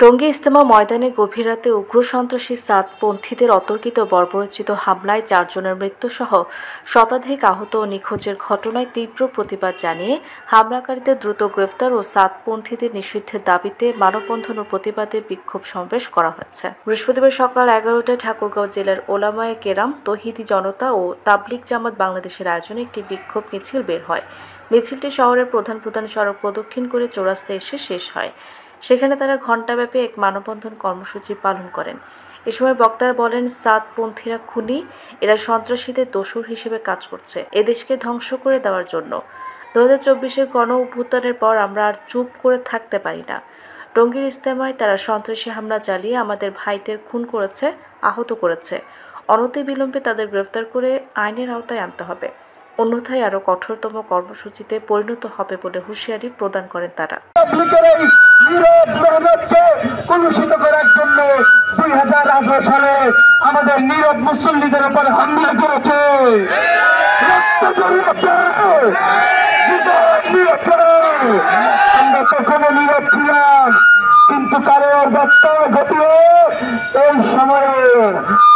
টঙ্গী ইজতেমা ময়দানে গভীর রাতে উগ্র সন্ত্রাসী সাদপন্থীদের অতর্কিত বর্বরোচিত হামলায় ৪ জনের মৃত্যুসহ শতাধিক আহত ও নিখোঁজের ঘটনায় তীব্র প্রতিবাদ জানিয়ে হামলাকারীদের দ্রুত গ্রেফতার ও সাদপন্থীদের নিষিদ্ধের দাবিতে মানববন্ধন ও প্রতিবাদে বিক্ষোভ সমাবেশ করা হয়েছে। বৃহস্পতিবার সকাল ১১টায় ঠাকুরগাঁও জেলার ওলামায়ে কেরাম, তৌহিদি জনতা ও তাবলিগ জামাত বাংলাদেশের আয়োজনে একটি বিক্ষোভ মিছিল বের হয়। মিছিলটি শহরের প্রধান সড়ক প্রদক্ষিণ করে চৌরাস্তায় এসে শেষ হয়। সেখানে তারা ঘণ্টাব্যাপী এক মানববন্ধন কর্মসূচি পালন করেন। এ সময় বক্তারা বলেন, সাদপন্থীরা খুনি, এরা সন্ত্রাসীদের দোসর হিসেবে কাজ করছে এদেশকে ধ্বংস করে দেওয়ার জন্য। ২০২৪-এর গণ অভ্যুত্থানের পর আমরা আর চুপ করে থাকতে পারি না। টঙ্গীর ইজতেমায় তারা সন্ত্রাসী হামলা চালিয়ে আমাদের ভাইদের খুন করেছে, আহত করেছে। অনতিবিলম্বে তাদের গ্রেফতার করে আইনের আওতায় আনতে হবে, অন্যথায় আরও কঠোরতম কর্মসূচিতে পরিণত হবে বলে হুঁশিয়ারি প্রদান করেন তারা। কলুষিত করার জন্য ২০১৮ সালে আমাদের নীরব মুসল্লিদের উপর হামলা করেছে, আমরা কখনো নীরব ছিলাম, কিন্তু কারোর দত্ত ঘটিয়ে এই সময়ে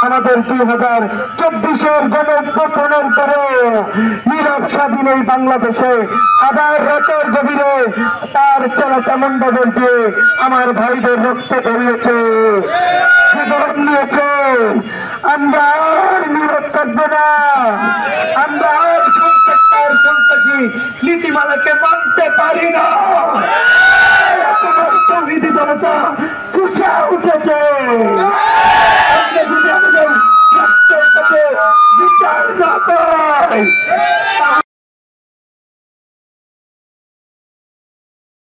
আমাদের ২০২৪-এর গণঅভ্যুত্থানের পরে নীরব স্বাধীন এই বাংলাদেশে আবার রাতের গভীরে তার চেলা চামুন্ডাদের দিয়ে আমার ভাইদের রক্ত ধরিয়েছে, জীবন নিয়েছে। আমরা আর নীরব থাকবো না, আমরা আর সন্ত্রাসী নীতিমালাকে মানতে পারি না।